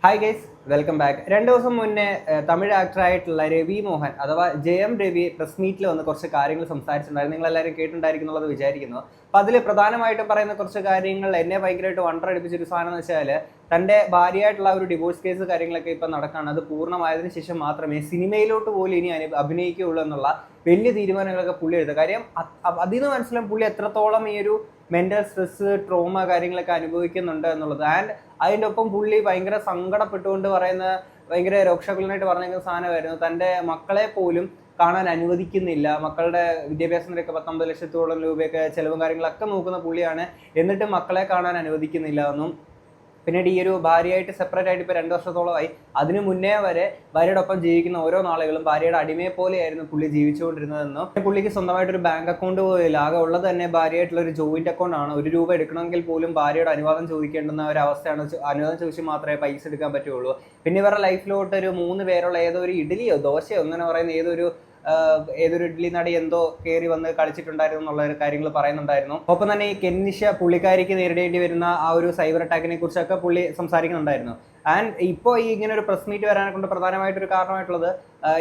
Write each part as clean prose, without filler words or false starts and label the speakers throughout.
Speaker 1: Hi guys, welcome back. 2 ദിവസം മുന്നേ തമിഴ് ആക്ടറായിട്ടുള്ള രവി മോഹൻ അഥവാ ജയം രവി പ്രസ് മീറ്റിൽ വന്ന് കുറച്ച് കാര്യങ്ങൾ സംസാരിച്ചിട്ടുണ്ടായിരുന്നു. നിങ്ങളെല്ലാവരും കേട്ടിട്ടുണ്ടായിരിക്കുന്നുള്ളത് വിചാരിക്കുന്നു. അപ്പോൾ അതിൽ പ്രധാനമായിട്ടും പറയുന്ന കുറച്ച് കാര്യങ്ങൾ എന്നെ ഭയങ്കരമായിട്ട് വണ്ടർ അടിപ്പിച്ചൊരു സാധനം എന്ന് വെച്ചാൽ, തൻ്റെ ഭാര്യയായിട്ടുള്ള ഒരു ഡിവോഴ്സ് കേസ് കാര്യങ്ങളൊക്കെ ഇപ്പം നടക്കുകയാണ്. അത് പൂർണ്ണമായതിനു ശേഷം മാത്രമേ സിനിമയിലോട്ട് പോലും ഇനി അഭിനയിക്കുകയുള്ളൂ എന്നുള്ള വലിയ തീരുമാനങ്ങളൊക്കെ പുള്ളി എടുത്തത്. കാര്യം അതിൽ നിന്ന് മനസ്സിലാവും പുള്ളി എത്രത്തോളം ഈ ഒരു മെൻ്റൽ സ്ട്രെസ്, ട്രോമ കാര്യങ്ങളൊക്കെ അനുഭവിക്കുന്നുണ്ട് എന്നുള്ളത്. ആൻഡ് അതിൻ്റെ ഒപ്പം പുള്ളി ഭയങ്കര സങ്കടപ്പെട്ടുകൊണ്ട് പറയുന്ന, ഭയങ്കര രോക്ഷകുലനായിട്ട് പറഞ്ഞിരിക്കുന്ന സാധനമായിരുന്നു, തൻ്റെ മക്കളെ പോലും കാണാൻ അനുവദിക്കുന്നില്ല. മക്കളുടെ വിദ്യാഭ്യാസത്തിനൊക്കെ 19 ലക്ഷത്തോളം രൂപയൊക്കെ ചിലവും കാര്യങ്ങളൊക്കെ നോക്കുന്ന പുള്ളിയാണ്, എന്നിട്ട് മക്കളെ കാണാൻ അനുവദിക്കുന്നില്ല എന്നും. പിന്നീട് ഈ ഒരു ഭാര്യയായിട്ട് സെപ്പറേറ്റ് ആയിട്ട് ഇപ്പോൾ 2 വർഷത്തോളമായി. അതിനു മുന്നേ വരെ ഭാര്യയുടെ ഒപ്പം ജീവിക്കുന്ന ഓരോ നാളുകളും ഭാര്യയുടെ അടിമയെ പോലെയായിരുന്നു പുള്ളി ജീവിച്ചുകൊണ്ടിരുന്നതെന്നും. പുള്ളിക്ക് സ്വന്തമായിട്ടൊരു ബാങ്ക് അക്കൗണ്ട് പോലും ആകെ ഉള്ളത് തന്നെ ഭാര്യയായിട്ടുള്ള ഒരു ജോയിന്റ് അക്കൗണ്ട് ആണ്. 1 രൂപ എടുക്കണമെങ്കിൽ പോലും ഭാര്യയുടെ അനുവാദം ചോദിക്കേണ്ടുന്ന ഒരു അവസ്ഥയാണ്. അനുവാദം ചോദിച്ച് മാത്രമേ പൈസ എടുക്കാൻ പറ്റുള്ളൂ. പിന്നെ ഇവരുടെ ലൈഫിലോട്ട് ഒരു 3 പേരുള്ള ഏതോ ഒരു ഇഡ്ഡലിയോ ദോശയോ അങ്ങനെ പറയുന്ന ഏതൊരു ഇഡ്ഡലി നടി എന്തോ കയറി വന്ന് കളിച്ചിട്ടുണ്ടായിരുന്നു എന്നുള്ള കാര്യങ്ങൾ പറയുന്നുണ്ടായിരുന്നു. ഒപ്പം തന്നെ ഈ കെന്നിഷ പുള്ളിക്കാരിക്ക് നേരിടേണ്ടി വരുന്ന ആ ഒരു സൈബർ അറ്റാക്കിനെ കുറിച്ചൊക്കെ പുള്ളി സംസാരിക്കുന്നുണ്ടായിരുന്നു. ആൻഡ് ഇപ്പോൾ ഈ ഇങ്ങനെ ഒരു പ്രസ് മീറ്റ് വരാനെ കൊണ്ട് പ്രധാനമായിട്ടൊരു കാരണമായിട്ടുള്ളത്,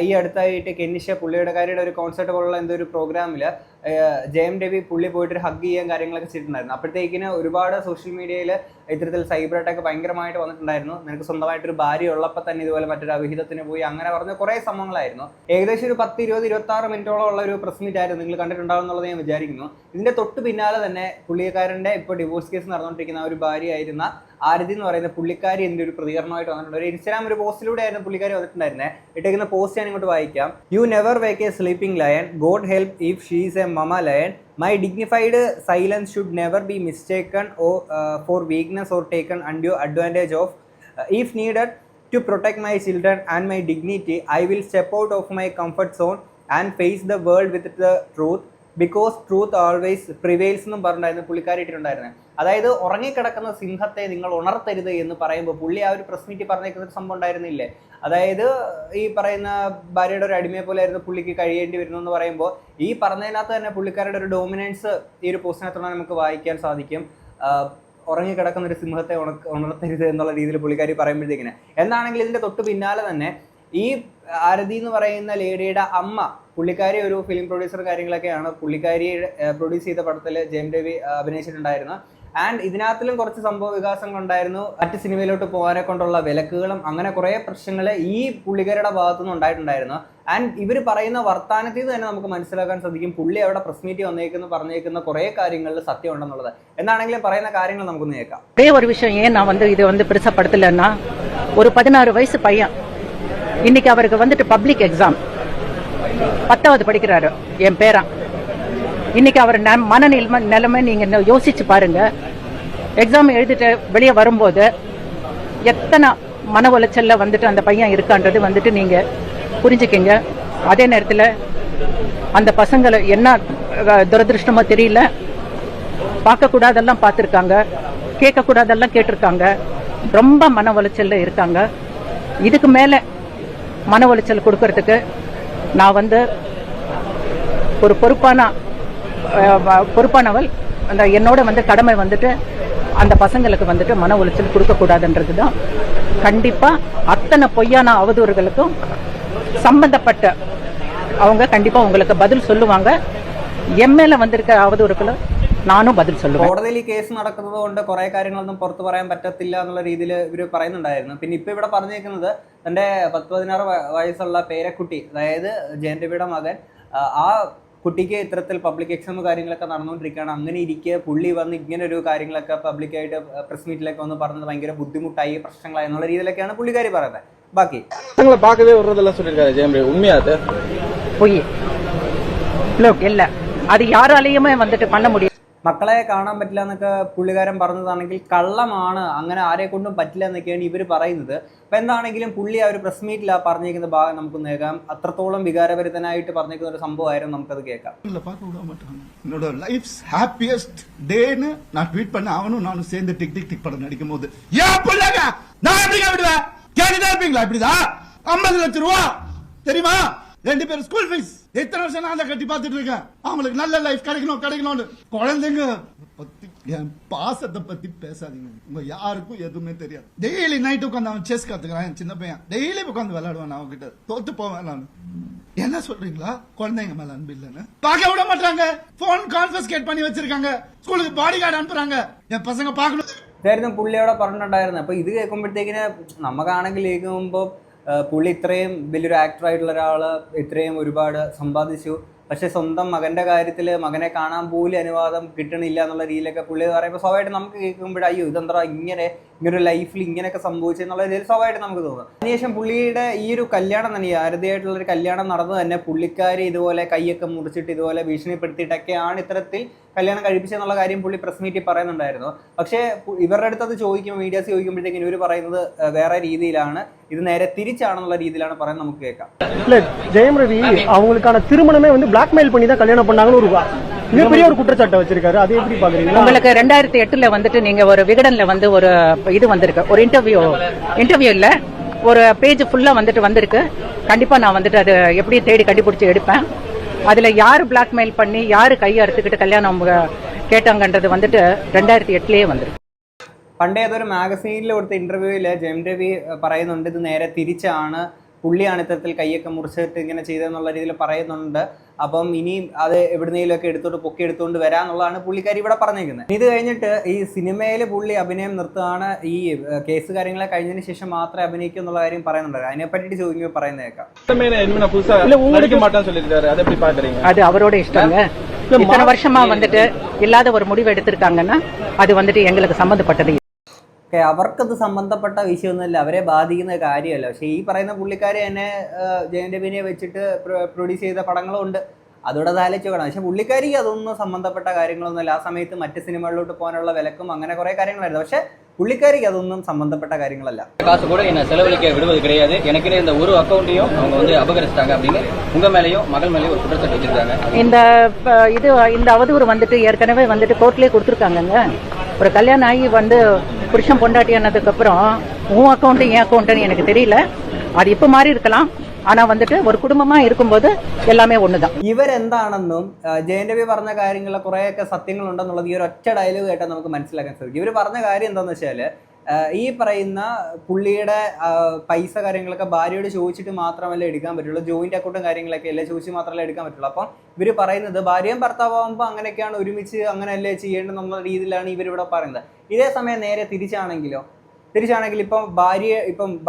Speaker 1: ഈ അടുത്തായിട്ട് കെന്നിഷ പുള്ളിയുടെ കാര്യയുടെ ഒരു കോൺസെർട്ട് പോലുള്ള എന്തോ ഒരു പ്രോഗ്രാമിൽ ജയം രവി പുള്ളി പോയിട്ട് ഹഗ് ചെയ്യാൻ കാര്യങ്ങളൊക്കെ ചെയ്തിട്ടുണ്ടായിരുന്നു. അപ്പോഴത്തേക്കിന് ഒരുപാട് സോഷ്യൽ മീഡിയയിൽ ഇത്തരത്തിൽ സൈബർ അറ്റാക്ക് ഭയങ്കരമായിട്ട് വന്നിട്ടുണ്ടായിരുന്നു. നിനക്ക് സ്വന്തമായിട്ടൊരു ഭാര്യ ഉള്ളപ്പോൾ തന്നെ ഇതുപോലെ മറ്റൊരു അവിഹിതത്തിന് പോയി അങ്ങനെ പറഞ്ഞ കുറേ സംഭവങ്ങളായിരുന്നു. ഏകദേശം ഒരു 10, 20, 26 മിനിറ്റോളം ഉള്ള ഒരു പ്രസ് മീറ്റ് ആയിരുന്നു. നിങ്ങൾ കണ്ടിട്ടുണ്ടാവും എന്നുള്ളത് ഞാൻ വിചാരിക്കുന്നു. ഇതിന്റെ തൊട്ട് പിന്നാലെ തന്നെ പുള്ളിക്കാരൻ്റെ ഇപ്പോൾ ഡിവോഴ്സ് കേസ് നടന്നുകൊണ്ടിരിക്കുന്ന ആ ഒരു ഭാര്യയായിരുന്ന ആരതി എന്ന് പറയുന്ന പുള്ളിക്കാരി എൻ്റെ ഒരു പ്രതികരണമായിട്ട് വന്നിട്ടുണ്ട്. ഒരു ഇൻസ്റ്റാഗ്രാം ഒരു പോസ്റ്റിലൂടെ ആയിരുന്നു പുള്ളിക്കാരി വന്നിട്ടുണ്ടായിരുന്നത്. ഇട്ടേക്കുന്ന പോസ്റ്റ് ഞാൻ ഇങ്ങോട്ട് വായിക്കാം. You never wake A sleeping lion, God help if she is A മമ lion. My dignified silence should never be mistaken for weakness or taken undue advantage of. If needed to protect my children and my dignity, I will step out of my comfort zone and face the world with the truth, because truth always prevails എന്നും പറഞ്ഞിട്ടുണ്ടായിരുന്നു പുള്ളിക്കാരി ഇട്ടിട്ടുണ്ടായിരുന്നത്. അതായത് ഉറങ്ങിക്കിടക്കുന്ന സിംഹത്തെ നിങ്ങൾ ഉണർത്തരുത് എന്ന് പറയുമ്പോൾ പുള്ളി ആ ഒരു പ്രസ് മീറ്റിൽ പറഞ്ഞേക്കുന്ന ഒരു സംഭവം ഉണ്ടായിരുന്നില്ലേ. അതായത് ഈ പറയുന്ന ഭാര്യയുടെ ഒരു അടിമയെ പോലെ ആയിരുന്നു പുള്ളിക്ക് കഴിയേണ്ടി വരുന്നു എന്ന് പറയുമ്പോൾ, ഈ പറഞ്ഞതിനകത്ത് തന്നെ പുള്ളിക്കാരുടെ ഒരു ഡോമിനൻസ് ഈ ഒരു പോസ്റ്റിനകത്തുള്ള നമുക്ക് വായിക്കാൻ സാധിക്കും. ഉറങ്ങിക്കിടക്കുന്ന ഒരു സിംഹത്തെ ഉണർത്തരുത് എന്നുള്ള രീതിയിൽ പുള്ളിക്കാരി പറയുമ്പോഴത്തേക്കിന്. എന്താണെങ്കിൽ ഇതിൻ്റെ തൊട്ട് പിന്നാലെ തന്നെ ഈ ആരതി എന്ന് പറയുന്ന ലേഡിയുടെ അമ്മ, പുള്ളിക്കാരി ഒരു ഫിലിം പ്രൊഡ്യൂസർ കാര്യങ്ങളൊക്കെയാണ്. പുള്ളിക്കാരി പ്രൊഡ്യൂസ് ചെയ്ത പടത്തിൽ ജയം രവി അഭിനയിച്ചിട്ടുണ്ടായിരുന്നു. ആൻഡ് ഇതിനകത്തിലും കുറച്ച് സംഭവ വികാസങ്ങളുണ്ടായിരുന്നു. മറ്റ് സിനിമയിലോട്ട് പോകാനെ കൊണ്ടുള്ള വിലക്കുകളും അങ്ങനെ കുറേ പ്രശ്നങ്ങൾ ഈ പുള്ളിക്കാരുടെ ഭാഗത്തുനിന്ന് ഉണ്ടായിട്ടുണ്ടായിരുന്നു. ആൻഡ് ഇവർ പറയുന്ന വർത്താനത്തിൽ നിന്ന് തന്നെ നമുക്ക് മനസ്സിലാക്കാൻ സാധിക്കും പുള്ളി അവിടെ പ്രസ് മീറ്റ് പറഞ്ഞേക്കുന്ന കുറേ കാര്യങ്ങളിൽ സത്യം ഉണ്ടെന്നുള്ളത്. എന്താണെങ്കിലും പറയുന്ന കാര്യങ്ങൾ നമുക്കൊന്ന് കേൾക്കാം.
Speaker 2: ഒരേ ഒരു விஷயம் ஏன் நான் இது பெருசப்படுத்தலைன்னா, ஒரு 16 வயசு பையன் இன்னைக்கு அவருக்கு பப்ளிக் எக்ஸாம், 10வது படிக்கிறாரு என் பேரன். இன்னைக்கு அவர் நிலைமை நீங்க யோசிச்சு பாருங்க. எக்ஸாம் எழுதிட்டு வெளியே வரும்போது எத்தனை மன உளைச்சல்ல அந்த பையன் இருக்கான்றது நீங்க புரிஞ்சுக்கிங்க. அதே நேரத்தில் அந்த பசங்களை என்ன துரதிருஷ்டமோ தெரியல, பார்க்க கூடாதெல்லாம் பார்த்துருக்காங்க, கேட்க கூடாதெல்லாம் கேட்டிருக்காங்க, ரொம்ப மன உளைச்சல்ல இருக்காங்க. இதுக்கு மேல மன உளைச்சல் கொடுக்கறதுக்கு நான் ஒரு பொறுப்பானவள். அந்த என்னோட கடமை அந்த பசங்களுக்கு மன உளைச்சல் கொடுக்க கூடாதுன்றது தான். கண்டிப்பா அத்தனை பொய்யான அவதூறுகளுக்கும் சம்பந்தப்பட்ட அவங்க கண்டிப்பா உங்களுக்கு பதில் சொல்லுவாங்க. எம்எல்ஏ வந்திருக்க அவதூறுகளும் നാനും ബദൽ ചൊല്ലുക.
Speaker 1: കോടതിയിൽ ഈ കേസ് നടക്കുന്നത് കൊണ്ട് കുറെ കാര്യങ്ങളൊന്നും പുറത്തു പറയാൻ പറ്റത്തില്ല എന്നുള്ള രീതിയിൽ ഇവർ പറയുന്നുണ്ടായിരുന്നു. പിന്നെ ഇപ്പൊ ഇവിടെ പറഞ്ഞേക്കുന്നത് തന്റെ 10-16 വയസ്സുള്ള പേരക്കുട്ടി, അതായത് ജയൻ രവിയുടെ മകൻ, ആ കുട്ടിക്ക് ഇത്തരത്തിൽ പബ്ലിക് എക്സാം കാര്യങ്ങളൊക്കെ നടന്നുകൊണ്ടിരിക്കുകയാണ്. അങ്ങനെ ഇരിക്കെ പുള്ളി വന്ന് ഇങ്ങനെ ഒരു കാര്യങ്ങളൊക്കെ പബ്ലിക്കായിട്ട് പ്രസ് മീറ്റിലൊക്കെ വന്ന് പറഞ്ഞത് ഭയങ്കര ബുദ്ധിമുട്ടായി, പ്രശ്നങ്ങളായി എന്നുള്ള രീതിയിലൊക്കെയാണ് പുള്ളിക്കാരി പറയുന്നത്. ബാക്കി
Speaker 3: ഞങ്ങളെ பார்க்கவே வர்றதெல்லாம் சொல்லிருக்காரு ஜெயம் ரவி. உண்மையா அது
Speaker 2: பொய் இல்ல, அது யாராலையுமே பண்ண முடியும்.
Speaker 1: മക്കളെ കാണാൻ പറ്റില്ല എന്നൊക്കെ പുള്ളിക്കാരൻ പറഞ്ഞതാണെങ്കിൽ കള്ളമാണ്, അങ്ങനെ ആരെ കൊണ്ടും പറ്റില്ല എന്നൊക്കെയാണ് ഇവർ പറയുന്നത്. അപ്പം എന്താണെങ്കിലും പുള്ളി ആ ഒരു പ്രസ് മീറ്റിൽ ആ പറഞ്ഞിരിക്കുന്ന ഭാഗം നമുക്ക് കേൾക്കാം. അത്രത്തോളം വികാരഭരിതനായിട്ട് പറഞ്ഞിരിക്കുന്ന ഒരു സംഭവമായിരുന്നു, നമുക്കത് കേൾക്കാം.
Speaker 4: என்னோட லைஃப் ஹாப்பியஸ்ட் டேன்னு நான் ட்வீட் பண்ண அவனும் நானும் சேர்ந்து டிக் டிக் டிக் படம் நடிக்கும் போது ஏன் பிள்ளைங்க நான் எப்படிங்க விடுவேன்? கேட்டுதான் இருப்பீங்களா? இப்படிதான் 50 லட்சம் ரூபா தெரியுமா? 2 பேரும் ஸ்கூல் ஃபீஸ் எத்தனை வருஷம் நான் அதை கட்டி பார்த்துட்டு இருக்கேன். அவங்களுக்கு நல்ல லைஃப் கிடைக்கணும்னு. குழந்தைங்க பத்தி என் பாசத்தை பத்தி பேசாதீங்க. உங்க யாருக்கும் எதுவுமே தெரியாது. டெய்லி நைட் உட்காந்து அவன் செஸ் கத்துக்கிறான். என் சின்ன பையன் டெய்லி உட்காந்து விளையாடுவான். அவன் கிட்ட தோத்து போவேன் நான். என்ன சொல்றீங்களா? குழந்தைங்க மேல அன்பு இல்லைன்னு பார்க்க விட மாட்டாங்க. போன் கான்ஃபிஸ்கேட் பண்ணி வச்சிருக்காங்க. സ്കൂളിൽ ബോഡി ഗാർഡ് അനുപ്പുறாங்க. ഞാൻ പസங்க பார்க்கணும்.
Speaker 1: ഇതായിരുന്നു പുള്ളിയോടെ പറഞ്ഞിട്ടുണ്ടായിരുന്നത്. അപ്പോൾ ഇത് കേൾക്കുമ്പോഴത്തേക്കിന് നമുക്കാണെങ്കിൽ കേൾക്കുമ്പോൾ പുള്ളി ഇത്രയും വലിയൊരു ആക്ടറായിട്ടുള്ള ഒരാൾ ഇത്രയും ഒരുപാട് സമ്പാദിച്ചു, പക്ഷെ സ്വന്തം മകന്റെ കാര്യത്തിൽ മകനെ കാണാൻ പോലും അനുവാദം കിട്ടണില്ല എന്നുള്ള രീതിയിലൊക്കെ പുള്ളി പറയുമ്പോൾ സ്വാഭാവികമായിട്ട് നമുക്ക് കേൾക്കുമ്പോൾ അയ്യോ ഇതെന്താ ഇങ്ങനൊരു ലൈഫിൽ ഇങ്ങനെയൊക്കെ സംഭവിച്ചെന്നുള്ള രീതിയിൽ സ്വാഭാവികമായിട്ട് നമുക്ക് തോന്നും. അതിനുശേഷം പുള്ളിയുടെ ഈ ഒരു കല്യാണം തന്നെ, ആരതിയായിട്ടുള്ളൊരു കല്യാണം നടന്നു തന്നെ പുള്ളിക്കാരി ഇതുപോലെ കൈയൊക്കെ മുറിച്ചിട്ട് ഇതുപോലെ ഭീഷണിപ്പെടുത്തിയിട്ടൊക്കെയാണ് ഇത്തരത്തിൽ കല്യാണം കഴിപ്പിച്ചെന്നുള്ള കാര്യം പുള്ളി പ്രസ് മീറ്റിൽ പറയുന്നുണ്ടായിരുന്നു. പക്ഷേ ഇവരുടെ അടുത്ത് അത് ചോദിക്കുമ്പോൾ, മീഡിയാസ് ചോദിക്കുമ്പോഴത്തേക്കും ഇവർ പറയുന്നത് വേറെ രീതിയിലാണ്, ഇത് നേരെ തിരിച്ചാണെന്നുള്ള രീതിയിലാണ് പറയുന്നത്. നമുക്ക് கேட்கலாம்.
Speaker 5: இல்ல ஜெயம் ரவி அவங்களுக்கான திருமணமே வந்து பிளாக்மெயில் பண்ணி தான் கல்யாணம் பண்ணாங்கன்னு ஒரு மிகப்பெரிய ஒரு குற்றச்சாட்டை வச்சிருக்காரு. அதை எப்படி பாக்குறீங்க?
Speaker 2: உங்களுக்கு 2008 வந்துட்டு நீங்க ஒரு விகடன்ல வந்து ஒரு இது வந்திருக்கு, ஒரு இன்டர்வியூ இல்ல ஒரு பேஜ் ஃபுல்லா வந்துட்டு வந்திருக்கு. கண்டிப்பா நான் வந்துட்டு அது எப்படி தேடி கண்டுபிடிச்சு எடுப்பேன். அதுல யாரு பிளாக்மெயில் பண்ணி யாரு கையை அறுத்துக்கிட்டு கல்யாணம் கேட்டாங்கன்றது வந்துட்டு 2008 വന്നിருக்கு.
Speaker 1: പണ്ടേ അതൊരു മാഗസീനിൽ കൊടുത്ത ഇന്റർവ്യൂവിൽ ജയം രവി പറയുന്നുണ്ട് ഇത് നേരെ തിരിച്ചാണ്, പുള്ളിയാണ് ഇത്തരത്തിൽ കൈയൊക്കെ മുറിച്ചിട്ട് ഇങ്ങനെ ചെയ്തതെന്നുള്ള രീതിയിൽ പറയുന്നുണ്ട്. അപ്പം ഇനിയും അത് എവിടുന്നേലൊക്കെ പൊക്കി എടുത്തുകൊണ്ട് വരാന്നുള്ളതാണ് പുള്ളിക്കാരി ഇവിടെ പറഞ്ഞിരിക്കുന്നത്. ഇത് കഴിഞ്ഞിട്ട് ഈ സിനിമയിൽ പുള്ളി അഭിനയം നിർത്തുകയാണ്, ഈ കേസ് കാര്യങ്ങളെ കഴിഞ്ഞതിന് ശേഷം മാത്രമേ അഭിനയിക്കൂ എന്നുള്ള കാര്യം പറയുന്നുണ്ട്. അതിനെ പറ്റിയിട്ട് ചോദിക്കുമ്പോൾ പറയുന്നേക്കാം.
Speaker 2: அது அவரோட இஷ்டங்க. இத்தனை வருஷமா வந்துட்டு இல்லாத ஒரு முடிவு எடுத்திருக்காங்கன்னா அது வந்துட்டு எங்களுக்கு சம்பந்தப்பட்டது.
Speaker 1: അവർക്കത് സംബന്ധപ്പെട്ട വിഷയമൊന്നുമില്ല, അവരെ ബാധിക്കുന്ന കാര്യമല്ല. പക്ഷേ ഈ പറയുന്ന പുള്ളിക്കാരി തന്നെ ജയം രവിനെ വെച്ചിട്ട് പ്രൊഡ്യൂസ് ചെയ്ത പടങ്ങളും ഉണ്ട്, അതോടെ ആലോചിച്ച് നോക്കണം. പക്ഷെ പുള്ളിക്കാരിക്ക് അതൊന്നും സംബന്ധപ്പെട്ട കാര്യങ്ങളൊന്നുമില്ല. ആ സമയത്ത് മറ്റ് സിനിമകളിലോട്ട് പോകാനുള്ള വിലക്കും അങ്ങനെ കുറേ കാര്യങ്ങളായിരുന്നു. പക്ഷെ പുള്ളിക്കാരിക്ക് അതൊന്നും സംബന്ധപ്പെട്ട കാര്യങ്ങളല്ല.
Speaker 6: காசு கூட என்ன செலவழிக்க விடுவது கிடையாது. எனக்கு இந்த ஒரு அக்கௌண்ட்டையும் அவங்க வந்து அபகரிச்சிட்டாங்க அப்படின்னு உங்க மேலயும் மகள் மேலயும் ஒரு குற்றச்சாட்டு வச்சிருக்காங்க. இந்த அவதூறு வந்துட்டு ஏற்கனவே வந்துட்டு கோர்ட்லயே கொடுத்துருக்காங்கங்க. ஒரு கல்யாணம் ஆகி வந்து புருஷன் பொண்டாட்டி ஆனதுக்கு அப்புறம் உன் அக்கௌண்ட் என் அக்கௌண்ட்னு எனக்கு தெரியல, அது இப்ப மாறி இருக்கலாம். ஆனா வந்துட்டு ஒரு குடும்பமா இருக்கும்போது எல்லாமே ஒண்ணுதான்.
Speaker 1: ഇവരെന്താണെന്നും ജയൻ രവി പറഞ്ഞ കാര്യങ്ങളിൽ കുറേയൊക്കെ സത്യങ്ങളുണ്ടെന്നുള്ളത് ഈ ഒരു ഒറ്റ ഡയലോഗ് കേട്ടാൽ നമുക്ക് മനസ്സിലാക്കാൻ സാധിക്കും. ഇവർ പറഞ്ഞ കാര്യം എന്താണെന്ന് വെച്ചാൽ ഈ പറയുന്ന പുള്ളിയുടെ പൈസ കാര്യങ്ങളൊക്കെ ഭാര്യയോട് ചോദിച്ചിട്ട് മാത്രമല്ല എടുക്കാൻ പറ്റുള്ളൂ, ജോയിന്റ് അക്കൗണ്ടും കാര്യങ്ങളൊക്കെ അല്ലേ ചോദിച്ച് മാത്രമല്ല എടുക്കാൻ പറ്റുള്ളൂ. അപ്പം ഇവർ പറയുന്നത് ഭാര്യയും ഭർത്താവുമ്പോൾ അങ്ങനെയൊക്കെയാണ് ഒരുമിച്ച് അങ്ങനെയല്ലേ ചെയ്യേണ്ടതെന്നുള്ള രീതിയിലാണ് ഇവരിവിടെ പറയുന്നത്. ഇതേ സമയം നേരെ തിരിച്ചാണെങ്കിൽ ഇപ്പം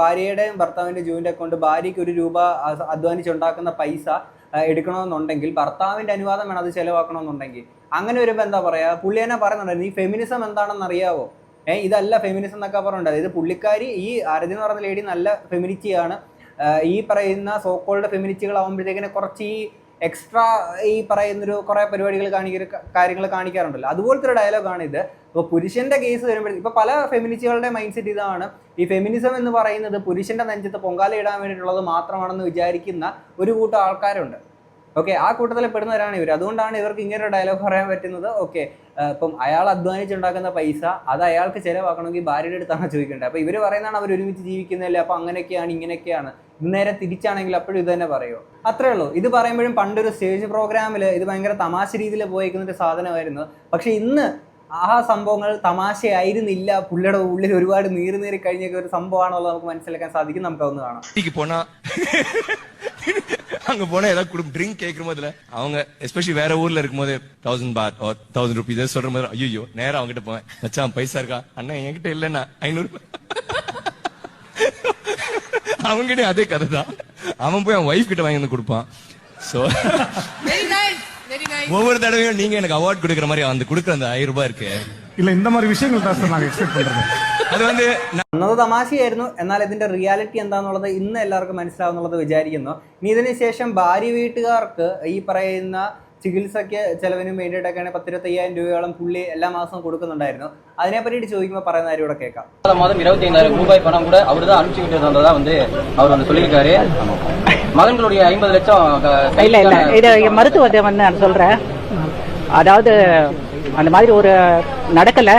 Speaker 1: ഭാര്യയുടെയും ഭർത്താവിൻ്റെ ജോയിന്റ് അക്കൗണ്ട്, ഭാര്യയ്ക്ക് ₹1 അധ്വാനിച്ചുണ്ടാക്കുന്ന പൈസ എടുക്കണമെന്നുണ്ടെങ്കിൽ ഭർത്താവിൻ്റെ അനുവാദം വേണം അത് ചിലവാക്കണമെന്നുണ്ടെങ്കിൽ. അങ്ങനെ വരുമ്പോൾ എന്താ പറയുക, പുള്ളി തന്നെ പറയുന്നുണ്ടായിരുന്നു ഈ ഫെമിനിസം എന്താണെന്ന് അറിയാവോ, ഇതല്ല ഫെമിനിസം എന്നൊക്കെ പറഞ്ഞിട്ടുണ്ട്. ഇത് പുള്ളിക്കാരി ഈ ആരതി എന്ന് പറയുന്ന ലേഡി നല്ല ഫെമിനിറ്റിയാണ്. ഈ പറയുന്ന സോക്കോൾഡ് ഫെമിനിറ്റികളാകുമ്പോഴത്തേക്കിനെ കുറച്ച് ഈ എക്സ്ട്രാ ഈ പറയുന്നൊരു കുറേ പരിപാടികൾ കാര്യങ്ങൾ കാണിക്കാറുണ്ടല്ലോ, അതുപോലത്തെ ഒരു ഡയലോഗാണ് ഇത്. ഇപ്പോൾ പുരുഷന്റെ കേസ് വരുമ്പോഴത്തേക്ക് ഇപ്പോൾ പല ഫെമിനിസ്റ്റുകളുടെ മൈൻഡ് സെറ്റ് ഇതാണ്, ഈ ഫെമിനിസം എന്ന് പറയുന്നത് പുരുഷന്റെ നെഞ്ചത്ത് പൊങ്കാല ഇടാൻ വേണ്ടിയിട്ടുള്ളത് മാത്രമാണെന്ന് വിചാരിക്കുന്ന ഒരു കൂട്ടം ആൾക്കാരുണ്ട്. ഓക്കെ, ആ കൂട്ടത്തിൽ പെടുന്നവരാണ് ഇവർ. അതുകൊണ്ടാണ് ഇവർക്ക് ഇങ്ങനെ ഒരു ഡയലോഗ് പറയാൻ പറ്റുന്നത്. ഓക്കെ, ഇപ്പം അയാൾ അധ്വാനിച്ചുണ്ടാക്കുന്ന പൈസ അത് അയാൾക്ക് ചിലവാക്കണമെങ്കിൽ ഭാര്യയുടെ അടുത്താണ് ചോദിക്കേണ്ടത്. അപ്പോൾ ഇവർ പറയുന്നതാണ് അവർ ഒരുമിച്ച് ജീവിക്കുന്നില്ല, അപ്പോൾ അങ്ങനെയൊക്കെയാണ് ഇങ്ങനെയൊക്കെയാണ്. നേരെ തിരിച്ചാണെങ്കിൽ അപ്പോഴും ഇത് തന്നെ പറയുമോ? അത്രേ ഉള്ളൂ. ഇത് പറയുമ്പോഴും പണ്ടൊരു സ്റ്റേജ് പ്രോഗ്രാമിൽ ഇത് ഭയങ്കര തമാശ രീതിയിൽ പോയിരിക്കുന്ന ഒരു സാധനമായിരുന്നു. പക്ഷെ ഇന്ന് ആ സംഭവങ്ങൾ തമാശയായിരുന്നില്ല, പുള്ളിയുടെ ഉള്ളിൽ ഒരുപാട് നീറി കഴിഞ്ഞൊക്കെ ഒരു സംഭവമാണുള്ളത് നമുക്ക് മനസ്സിലാക്കാൻ സാധിക്കും. നമുക്കതൊന്ന് കാണാം.
Speaker 7: அங்க போனா ஏதாவது ட்ரிங்க் கேட்கும் போதுல அவங்க எஸ்பெஷலி வேற ஊர்ல இருக்கும் போது 1000 baht or 1000 rupees சொல்ற மாதிரி ஐயோ நேரா அவங்க கிட்ட போவேன், மச்சான் பைசா இருக்கா? அண்ணா என்கிட்ட இல்லன்னா 500. அவங்ககிட்ட அதே கதை தான். அவன் போய் அவன் ஒய்ஃப் கிட்ட வாங்கி வந்து கொடுப்பான். சோ ஒவ்வொரு தடவையும் நீங்க எனக்கு அவார்ட் கொடுக்குற மாதிரி அந்த கொடுக்குற அந்த 1000 ரூபாய் இருக்கு
Speaker 5: இல்ல இந்த மாதிரி விஷயங்கள் தான் நாங்க எக்ஸ்பெக்ட் பண்றோம்.
Speaker 7: അത് വന്ന്
Speaker 1: അന്നത് തമാശയായിരുന്നു. എന്നാൽ ഇതിന്റെ റിയാലിറ്റി എന്താണെന്നുള്ളത് ഇന്ന് എല്ലാവർക്കും മനസ്സിലാവുന്നുള്ളത് വിചാരിക്കുന്നു. ഇനി ഇതിന് ശേഷം ഭാര്യ വീട്ടുകാർക്ക് ഈ പറയുന്ന ചികിത്സയ്ക്ക് ചെലവിനും വേണ്ടിയിട്ടൊക്കെയാണ് 10-25,000 രൂപയോളം പുള്ളി എല്ലാ മാസവും കൊടുക്കുന്നുണ്ടായിരുന്നു. അതിനെ പറ്റിയിട്ട് ചോദിക്കുമ്പോൾ പറയുന്ന കാര്യം ഇവിടെ കേൾക്കാം.
Speaker 6: மாதம் 25,000 ரூபாய் பணம் கூட அவர் தான் அனுப்பிச்சுக்கிட்டு இருந்ததா வந்து அவர் வந்து சொல்லியிருக்காரு. மகன்களுடைய 50 லட்சம்
Speaker 2: இல்ல இது மருத்துவத்தை வந்து நான் சொல்றேன். அதாவது அந்த மாதிரி ஒரு நடக்கல,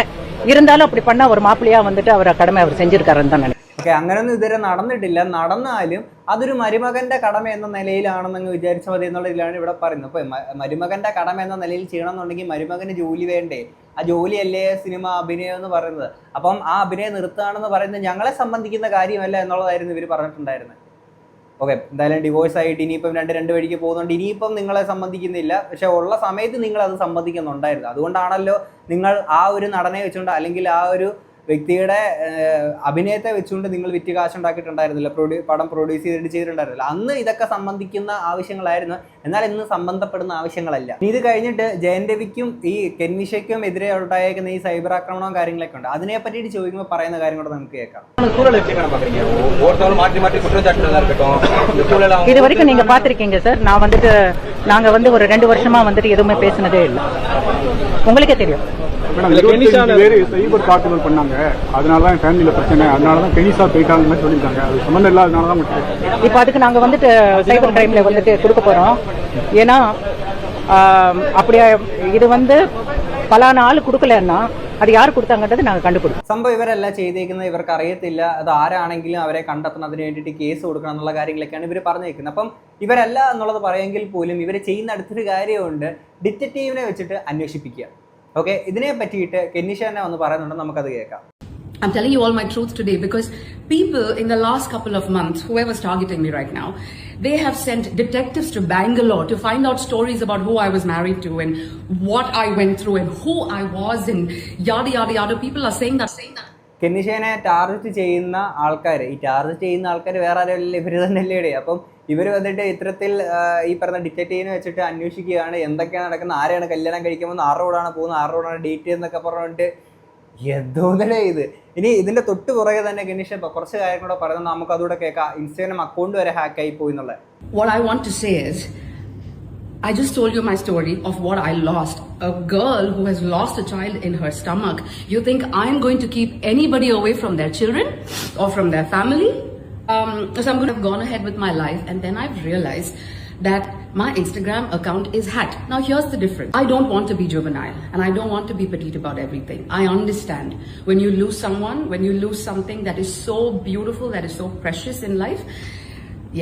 Speaker 2: இருந்தாலும் அப்படி பண்ணா ஒரு மாப்பிள்ளையா வந்துட்டு அவர் கடமை அவர் செஞ்சிருக்காருன்னு தான் நினைக்கிறேன்.
Speaker 1: ഓക്കെ, അങ്ങനെയൊന്നും ഇതുവരെ നടന്നിട്ടില്ല. നടന്നാലും അതൊരു മരുമകന്റെ കടമ എന്ന നിലയിലാണെന്നങ്ങ് വിചാരിച്ചാൽ മതി എന്നുള്ളതിലാണ് ഇവിടെ പറയുന്നത്. അപ്പോൾ മരുമകന്റെ കടമ എന്ന നിലയിൽ ചെയ്യണമെന്നുണ്ടെങ്കിൽ മരുമകന് ജോലി വേണ്ടേ? ആ ജോലിയല്ലേ സിനിമ, അഭിനയം എന്ന് പറയുന്നത്. അപ്പം ആ അഭിനയം നിർത്തുകയാണെന്ന് പറയുന്നത് ഞങ്ങളെ സംബന്ധിക്കുന്ന കാര്യമല്ല എന്നുള്ളതായിരുന്നു ഇവർ പറഞ്ഞിട്ടുണ്ടായിരുന്നത്. ഓക്കെ, എന്തായാലും ഡിവോഴ്സ് ആയിട്ട് ഇനിയിപ്പം രണ്ട് വഴിക്ക് പോകുന്നുണ്ട്. ഇനിയിപ്പം നിങ്ങളെ സംബന്ധിക്കുന്നില്ല, പക്ഷെ ഉള്ള സമയത്ത് നിങ്ങൾ അത് സംബന്ധിക്കുന്നുണ്ടായിരുന്നു. അതുകൊണ്ടാണല്ലോ നിങ്ങൾ ആ ഒരു നടനെ വെച്ചുകൊണ്ട് അല്ലെങ്കിൽ ആ ഒരു വ്യക്തിയുടെ അഭിനയത്തെ വെച്ചുകൊണ്ട് നിങ്ങൾ വിറ്റ് കാശുണ്ടാക്കിയിട്ടുണ്ടായിരുന്നില്ല, പടം പ്രൊഡ്യൂസ് ചെയ്തിട്ടുണ്ടായിരുന്നില്ല. അന്ന് ഇതൊക്കെ സംബന്ധിക്കുന്ന ആവശ്യങ്ങളായിരുന്നു, എന്നാൽ ഇന്ന് സംബന്ധപ്പെടുന്ന ആവശ്യങ്ങളല്ല. ഇത് കഴിഞ്ഞിട്ട് ജയൻ രവിക്കും ഈ കെൻവിഷയ്ക്കും എതിരെ ഉണ്ടായേക്കുന്ന ഈ സൈബർ ആക്രമണവും കാര്യങ്ങളൊക്കെ ഉണ്ട്. അതിനെ പറ്റിയിട്ട് ചോദിക്കുമ്പോൾ പറയുന്ന കാര്യം കൂടെ നമുക്ക് കേൾക്കാം.
Speaker 2: இது வரைக்கும் நீங்க பாத்திருக்கீங்க சார். நாங்க ஒரு 2 வருஷமா எதுவுமே பேசினதே இல்லை. உங்களுக்கே தெரியும்.
Speaker 8: சைபர் தாக்குதல் பண்ணாங்க, அதனாலதான் ஃபேமிலியில பிரச்சனை, அதனாலதான் கெனிசா போயிட்டாங்கன்னு சொல்லியிருக்காங்க. அது சம்பந்தம் இல்ல, அதனாலதான்
Speaker 2: இப்ப அதுக்கு நாங்க சைபர் கிரைம்ல கொடுக்க போறோம். ஏன்னா அப்படியே இது பலான ஆளு கொடுக்கலன்னா അത് യാർ കൊടുത്താങ്ങട്ടത് ഞങ്ങൾ കണ്ടുപിടിക്കും.
Speaker 1: സംഭവം ഇവരല്ല ചെയ്തേക്കുന്നത്, ഇവർക്ക് അറിയത്തില്ല. അത് ആരാണെങ്കിലും അവരെ കണ്ടെത്തണം, അതിന് വേണ്ടിയിട്ട് കേസ് കൊടുക്കണം എന്നുള്ള കാര്യങ്ങളൊക്കെയാണ് ഇവർ പറഞ്ഞേക്കുന്നത്. അപ്പം ഇവരല്ല എന്നുള്ളത് പറയുമെങ്കിൽ പോലും ഇവർ ചെയ്യുന്ന അടുത്തൊരു കാര്യമുണ്ട്, ഡിറ്റക്റ്റീവിനെ വെച്ചിട്ട് അന്വേഷിപ്പിക്കുക. ഓക്കെ, ഇതിനെ പറ്റിയിട്ട് കെന്നിഷ തന്നെ വന്ന് പറയുന്നുണ്ട്, നമുക്കത് കേൾക്കാം.
Speaker 9: I'm telling you all my truth today because people in the last couple of months, whoever's targeting me right now, they have sent detectives to Bangalore to find out stories about who I was married to and what I went through and who I was and yada yada yada. People are saying that.
Speaker 1: കെന്നിഷേനെ target ചെയ്യുന്ന ആൾക്കാർ, ഈ target ചെയ്യുന്ന ആൾക്കാർ വേറെ ആരല്ല, ഇവർ തന്നെയല്ലേ. അപ്പം ഇവർ വന്നിട്ട് ഇത്തരത്തിൽ ഈ പറഞ്ഞ ഡിറ്റക്റ്റീവിനെ വെച്ചിട്ട് അന്വേഷിക്കുകയാണ്, എന്തൊക്കെയാണ് നടക്കുന്നത്, ആരെയാണ് കല്യാണം കഴിക്കുമ്പോൾ, ആരോടാണ് പോകുന്നത്, ആരോടാണ് ഡേറ്റ് എന്നൊക്കെ പറഞ്ഞിട്ട് എന്തോന്നല്ലേ ഇത്. ഇനി ഇതിന്റെ തൊട്ട് പുറകെ തന്നെ കെന്നിഷ കുറച്ച് കാര്യം കൂടെ പറയുന്നത്, നമുക്ക് അതുകൂടെ കേൾക്കാം. ഇൻസ്റ്റാഗ്രാം അക്കൗണ്ട് വരെ ഹാക്ക് ആയി പോയി എന്നുള്ളത്.
Speaker 9: What I want to say is, I just told you my story of what I lost. A girl who has lost a child in her stomach. You think I'm going to keep anybody away from their children or from their family? So I'm going to have gone ahead with my life, and then I've realized that my Instagram account is hacked. Now here's the difference. I don't want to be juvenile and I don't want to be petite about everything. I understand when you lose someone, when you lose something that is so beautiful, that is so precious in life,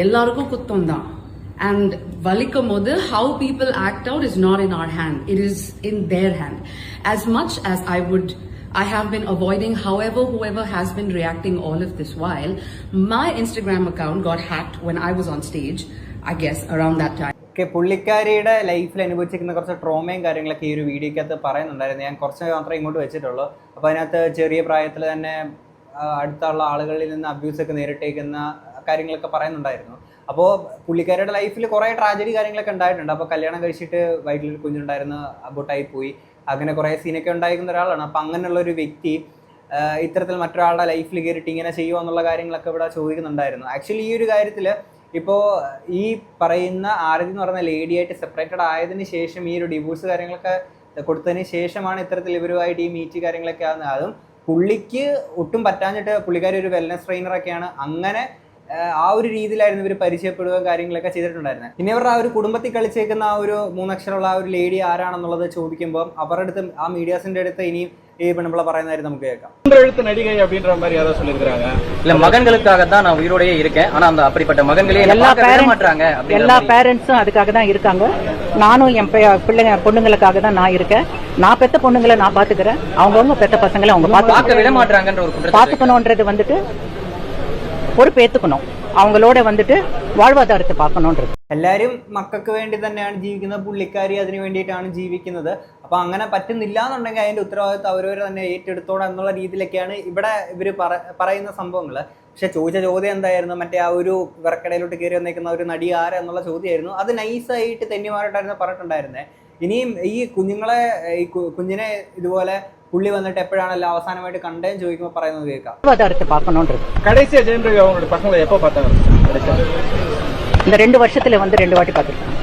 Speaker 9: ellarukku kuttonda. And valikamode, how people act out is not in our hand. It is in their hand. As much as I have been avoiding whoever has been reacting all of this while, my Instagram account got hacked when I was on stage, I guess around that time.
Speaker 1: Okay, പുള്ളിക്കാരിയുടെ ലൈഫിൽ അനുഭവിച്ചിരിക്കുന്ന കുറച്ച് ട്രോമയും കാര്യങ്ങളൊക്കെ ഈ ഒരു വീഡിയോക്കകത്ത് പറയുന്നുണ്ടായിരുന്നു. ഞാൻ കുറച്ച് മാത്രമേ ഇങ്ങോട്ട് വെച്ചിട്ടുള്ളൂ. അപ്പോൾ അതിനകത്ത് ചെറിയ പ്രായത്തിൽ തന്നെ അടുത്തുള്ള ആളുകളിൽ നിന്ന് അബ്യൂസൊക്കെ നേരിട്ടേക്കുന്ന കാര്യങ്ങളൊക്കെ പറയുന്നുണ്ടായിരുന്നു. അപ്പോൾ പുള്ളിക്കാരിയുടെ ലൈഫിൽ കുറേ ട്രാജഡി കാര്യങ്ങളൊക്കെ ഉണ്ടായിട്ടുണ്ട്. അപ്പോൾ കല്യാണം കഴിച്ചിട്ട് വയറ്റിലൊരു കുഞ്ഞുണ്ടായിരുന്നു, അബോട്ടായി പോയി, അങ്ങനെ കുറേ സീനൊക്കെ ഉണ്ടായിരിക്കുന്ന ഒരാളാണ്. അപ്പോൾ അങ്ങനെയുള്ളൊരു വ്യക്തി ഇത്തരത്തിൽ മറ്റൊരാളുടെ ലൈഫിൽ കയറിയിട്ട് ഇങ്ങനെ ചെയ്യുമോ എന്നുള്ള കാര്യങ്ങളൊക്കെ ഇവിടെ ചോദിക്കുന്നുണ്ടായിരുന്നു. ആക്ച്വലി ഈ ഒരു കാര്യത്തിൽ ഇപ്പോൾ ഈ പറയുന്ന ആരതി എന്ന് പറയുന്ന ലേഡിയായിട്ട് സെപ്പറേറ്റഡ് ആയതിനു ശേഷം ഈ ഒരു ഡിവോഴ്സ് കാര്യങ്ങളൊക്കെ കൊടുത്തതിന് ശേഷമാണ് ഇത്തരത്തിൽ ഇവരുമായിട്ട് ഈ മീറ്റ് കാര്യങ്ങളൊക്കെ ആകുന്നത്. അതും പുള്ളിക്ക് ഒട്ടും പറ്റാഞ്ഞിട്ട് പുള്ളിക്കാരി ഒരു വെൽനസ് ട്രെയിനറൊക്കെയാണ്. അങ്ങനെ ആ ഒരു രീതിയിലായിരുന്നു ഇവർ പരിചയപ്പെടുകയും കാര്യങ്ങളൊക്കെ ചെയ്തിട്ടുണ്ടായിരുന്നത്. ഇനി അവരുടെ ആ ഒരു കുടുംബത്തിൽ കളിച്ചേക്കുന്ന ആ ഒരു 3 അക്ഷരമുള്ള ആ ഒരു ലേഡി ആരാണെന്നുള്ളത് ചോദിക്കുമ്പോൾ അവരുടെ അടുത്ത്, ആ മീഡിയാസിന്റെ അടുത്ത് ഇനിയും ഈ പെണ്ണുപിള്ള പറയുന്നതായിരുന്നു നമുക്ക് കേൾക്കാം.
Speaker 3: நடிகை அப்படின்ற மாதிரி யாரோ சொல்லிருக்காங்க.
Speaker 6: இல்ல மகன்களுக்காக தான் நான் உயிரோடயே இருக்கேன். ஆனா அந்த அப்படிப்பட்ட மகன்களே
Speaker 2: எல்லா பேரண்ட்ஸும் அதுக்காக தான் இருக்காங்க. நானும் என் பிள்ளைங்க பொண்ணுங்களுக்காக தான் நான் இருக்கேன். நான் பெத்த பொண்ணுங்களை நான் பாத்துக்கிறேன், அவங்கவுங்க பெத்த பசங்களை அவங்க
Speaker 6: பார்க்க விட மாட்டாங்கன்ற ஒரு குற்றச்சாட்டு.
Speaker 2: பாத்துக்கணும்ன்றது பொறுப்பேற்றுக்கணும், அவங்களோட வாழ்வாதாரத்தை பார்க்கணுன்றது.
Speaker 1: എല്ലാവരും മക്കൾക്ക് വേണ്ടി തന്നെയാണ് ജീവിക്കുന്നത്, പുള്ളിക്കാരി അതിന് വേണ്ടിയിട്ടാണ് ജീവിക്കുന്നത്. അപ്പോൾ അങ്ങനെ പറ്റുന്നില്ല എന്നുണ്ടെങ്കിൽ അതിൻ്റെ ഉത്തരവാദിത്വം അവരവർ തന്നെ ഏറ്റെടുത്തോണം എന്നുള്ള രീതിയിലൊക്കെയാണ് ഇവിടെ ഇവർ പറയുന്ന സംഭവങ്ങൾ. പക്ഷെ ചോദിച്ച ചോദ്യം എന്തായിരുന്നു, മറ്റേ ആ ഒരു ഇവർക്കിടയിലോട്ട് കയറി വന്നേക്കുന്ന ഒരു നടി ആര് എന്നുള്ള ചോദ്യമായിരുന്നു. അത് നൈസായിട്ട് തെന്നിമാറായിട്ടായിരുന്നു പറഞ്ഞിട്ടുണ്ടായിരുന്നത്. ഇനിയും ഈ കുഞ്ഞിനെ ഇതുപോലെ പുള്ളി വന്നിട്ട് എപ്പോഴാണല്ലോ അവസാനമായിട്ട് കണ്ടേന്ന് ചോദിക്കുമ്പോൾ പറയുന്നത് കേൾക്കാം.
Speaker 3: கடைசியா ஜெயம் ரவி அவங்களோட பசங்களை எப்போ பார்த்தாங்க?
Speaker 2: இந்த 2 வருஷத்துல 2 வாட்டி பார்த்துருக்காங்க.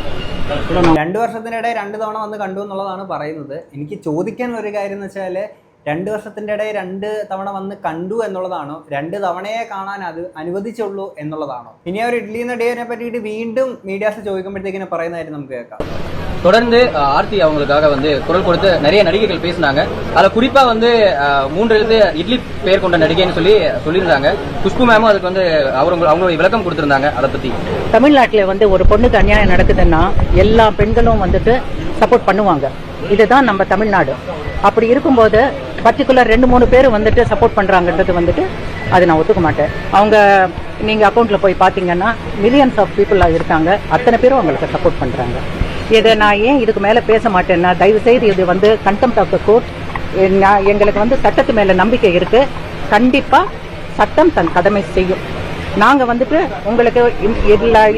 Speaker 1: 2 വർഷത്തിനിടെ 2 തവണ വന്ന് കണ്ടു എന്നുള്ളതാണ് പറയുന്നത്. എനിക്ക് ചോദിക്കാൻ ഒരു കാര്യം എന്ന് വെച്ചാൽ 2 വർഷത്തിൻ്റെ ഇടയിൽ 2 തവണ വന്ന് കണ്ടു എന്നുള്ളതാണോ, 2 തവണയെ കാണാൻ അത് അനുവദിച്ചുള്ളൂ എന്നുള്ളതാണോ? ഇനി അവർ ഇഡ്ലി എന്ന ഡേനെ പറ്റിയിട്ട് വീണ്ടും മീഡിയാസ് ചോദിക്കുമ്പോഴത്തേക്കിനെ പറയുന്നതായിട്ട് നമുക്ക് കേൾക്കാം.
Speaker 6: தொடர்ந்து ஆர்த்தி அவங்களுக்காக வந்து குரல் கொடுத்து நிறைய நடிகைகள் பேசினாங்க. அதுல குறிப்பா வந்து 3 எழுத்து இட்லி பெயர் கொண்ட நடிகைன்னு சொல்லியிருந்தாங்க. குஷ்பு மேமும் அதுக்கு வந்து அவங்களுடைய விளக்கம் கொடுத்திருந்தாங்க. அதை பத்தி
Speaker 2: தமிழ்நாட்டில் வந்து ஒரு பொண்ணுக்கு அநியாயம் நடக்குதுன்னா எல்லா பெண்களும் வந்துட்டு சப்போர்ட் பண்ணுவாங்க. இதுதான் நம்ம தமிழ்நாடு. அப்படி இருக்கும்போது பர்டிகுலர் 2-3 பேர் வந்துட்டு சப்போர்ட் பண்றாங்கன்றது வந்துட்டு அதை நான் ஒத்துக்க மாட்டேன். அவங்க நீங்க அக்கௌண்ட்ல போய் பாத்தீங்கன்னா மில்லியன்ஸ் ஆஃப் பீப்புளா இருக்காங்க. அத்தனை பேரும் அவங்களுக்கு சப்போர்ட் பண்றாங்க. இதை நான் ஏன் இதுக்கு மேல பேச மாட்டேன்னா, தயவு செய்து இது வந்து கண்டெம்ட் ஆஃப் த கோர்ட். எங்களுக்கு வந்து சட்டத்து மேல நம்பிக்கை இருக்கு. கண்டிப்பா சட்டம் தன் கடமை செய்யும். நாங்க வந்துட்டு உங்களுக்கு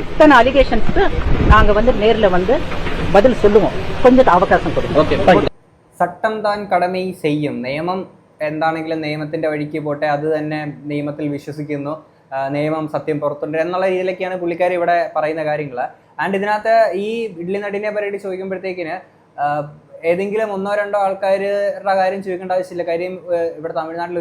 Speaker 2: இத்தனை அலிகேஷன்ஸ்க்கு நாங்க வந்து நேர்ல வந்து பதில் சொல்லுவோம். கொஞ்சம் அவகாசம் கொடுங்க.
Speaker 1: സട്ടം താൻ കടമ ചെയ്യും. നിയമം എന്താണെങ്കിലും നിയമത്തിന്റെ വഴിക്ക് പോട്ടെ, അത് തന്നെ നിയമത്തിൽ വിശ്വസിക്കുന്നു, നിയമം സത്യം പുറത്തുണ്ട് എന്നുള്ള രീതിയിലൊക്കെയാണ് പുള്ളിക്കാരി ഇവിടെ പറയുന്ന കാര്യങ്ങൾ. ആൻഡ് ഇതിനകത്ത് ഈ ഇഡ്ലി നടിനെ പറ്റി ചോദിക്കുമ്പോഴത്തേക്കിന് ഏതെങ്കിലും 1-2 ആൾക്കാരുടെ കാര്യം ചോദിക്കേണ്ട ആവശ്യമില്ല. കാര്യം ഇവിടെ തമിഴ്നാട്ടിൽ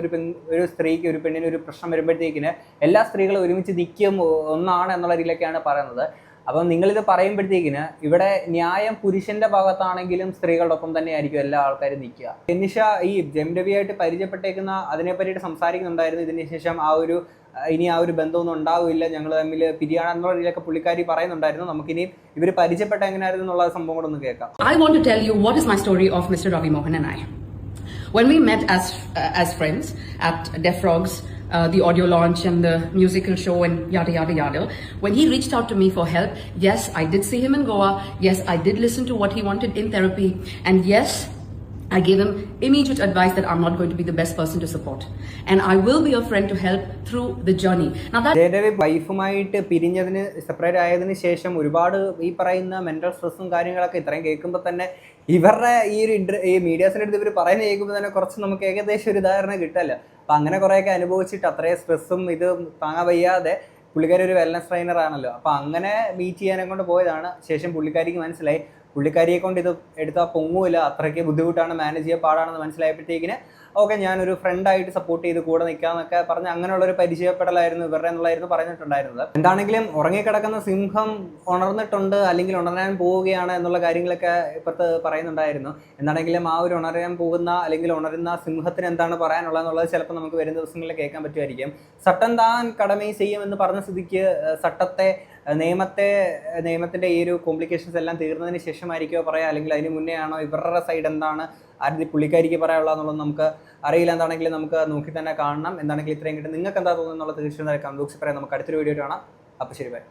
Speaker 1: ഒരു സ്ത്രീക്ക്, ഒരു പെണ്ണിന് ഒരു പ്രശ്നം വരുമ്പോഴത്തേക്കിന് എല്ലാ സ്ത്രീകളും ഒരുമിച്ച് നിൽക്കും ഒന്നാണ് എന്നുള്ള രീതിയിലൊക്കെയാണ് പറയുന്നത്. അപ്പം നിങ്ങളിത് പറയുമ്പോഴത്തേക്കിന് ഇവിടെ ന്യായം പുരുഷന്റെ ഭാഗത്താണെങ്കിലും സ്ത്രീകളുടെ ഒപ്പം തന്നെ ആയിരിക്കും എല്ലാ ആൾക്കാരും നിൽക്കുക. ജെന്നിഷ ഈ ജെം രവിയായിട്ട് പരിചയപ്പെട്ടേക്കുന്ന അതിനെ പറ്റിയിട്ട് സംസാരിക്കുന്നുണ്ടായിരുന്നു. ഇതിന് ശേഷം ഇനി ആ ഒരു ബന്ധമൊന്നും ഉണ്ടാവില്ല, ഞങ്ങൾ തമ്മിൽ പിരിയാണെന്നുള്ള രീതിയിലൊക്കെ പുള്ളിക്കാരി പറയുന്നുണ്ടായിരുന്നു. നമുക്കിനി ഇവർ പരിചയപ്പെട്ട എങ്ങനെയായിരുന്നു എന്നുള്ള സംഭവം കൂടെ ഒന്ന് കേൾക്കാം.
Speaker 9: I want to tell you what is my story of Mr. Ravi Mohan and I. When we met as friends at Deaf Frogs, the audio launch and the musical show and yada yada yada, when he reached out to me for help, yes, I did see him in Goa. Yes, I did listen to what he wanted in therapy, and yes, I gave him immediate advice that I'm not going to be the best person to support, and I will be a friend to help through the journey. Now that
Speaker 1: Jayaravi വൈഫുമായിട്ട് പിരിഞ്ഞതിന് separate ആയതിനു ശേഷം ഒരുപാട് ഈ പറയുന്ന mental സ്ട്രെസ്സും കാര്യങ്ങളൊക്കെ ഇത്രയും കേൾക്കുമ്പോൾ തന്നെ ഇവരുടെ ഈ മീഡിയാസിൻ്റെ അടുത്ത് ഇവർ പറയുന്നത് കേൾക്കുമ്പോൾ തന്നെ കുറച്ച് നമുക്ക് ഏകദേശം ഒരു ധാരണ കിട്ടല്ലോ. അപ്പം അങ്ങനെ കുറേയൊക്കെ അനുഭവിച്ചിട്ട് അത്രയും സ്ട്രെസ്സും ഇത് താങ്ങാൻ വയ്യാതെ പുള്ളിക്കാരി ഒരു വെൽനസ് ട്രെയിനർ ആണല്ലോ. അപ്പം അങ്ങനെ മീറ്റ് ചെയ്യാനെ കൊണ്ട് പോയതാണ്. ശേഷം പുള്ളിക്കാരിക്ക് മനസ്സിലായി പുള്ളിക്കാരിയെ കൊണ്ട് ഇത് എടുത്താൽ പൊങ്ങൂല, അത്രയ്ക്ക് ബുദ്ധിമുട്ടാണ്, മാനേജ് ചെയ്യാൻ പാടാണെന്ന് മനസ്സിലായപ്പോഴത്തേക്കിന് ഓക്കെ ഞാനൊരു ഫ്രണ്ടായിട്ട് സപ്പോർട്ട് ചെയ്ത് കൂടെ നിൽക്കാമെന്നൊക്കെ പറഞ്ഞ് അങ്ങനെയുള്ളൊരു പരിചയപ്പെടലായിരുന്നു ഇവരുടെ എന്നുള്ളതായിരുന്നു പറഞ്ഞിട്ടുണ്ടായിരുന്നത്. എന്താണെങ്കിലും ഉറങ്ങിക്കിടക്കുന്ന സിംഹം ഉണർന്നിട്ടുണ്ട് അല്ലെങ്കിൽ ഉണരാൻ പോവുകയാണ് എന്നുള്ള കാര്യങ്ങളൊക്കെ ഇപ്പുറത്ത് പറയുന്നുണ്ടായിരുന്നു. എന്താണെങ്കിലും ആ ഒരു ഉണരാൻ പോകുന്ന അല്ലെങ്കിൽ ഉണരുന്ന സിംഹത്തിന് എന്താണ് പറയാനുള്ളതെന്നുള്ളത് ചിലപ്പോൾ നമുക്ക് വരും ദിവസങ്ങളിൽ കേൾക്കാൻ പറ്റുമായിരിക്കും. സട്ടം താൻ കടമ ചെയ്യുമെന്ന് പറഞ്ഞ സ്ഥിതിക്ക് നിയമത്തിന്റെ ഈ ഒരു കോംപ്ലിക്കേഷൻസ് എല്ലാം തീർന്നതിന് ശേഷമായിരിക്കുമോ പറയാം, അല്ലെങ്കിൽ അതിന് മുന്നേ ആണോ, ഇവരുടെ സൈഡ് എന്താണ്, ആദ്യം പുള്ളിക്കാരിക്ക് പറയാനുള്ളതെന്നുള്ളത് നമുക്ക് അറിയില്ല. എന്താണെങ്കിലും നമുക്ക് നോക്കി തന്നെ കാണണം. എന്താണെങ്കിലും ഇത്രയും കിട്ടും. നിങ്ങൾക്ക് എന്താ തോന്നുന്നത് എന്നുള്ളത് തീർച്ചയായും കമന്റ് ബോക്സിൽ പറയാം. നമുക്ക് അടുത്തൊരു വീഡിയോ കാണാം. അപ്പോൾ ശരി, ബൈ.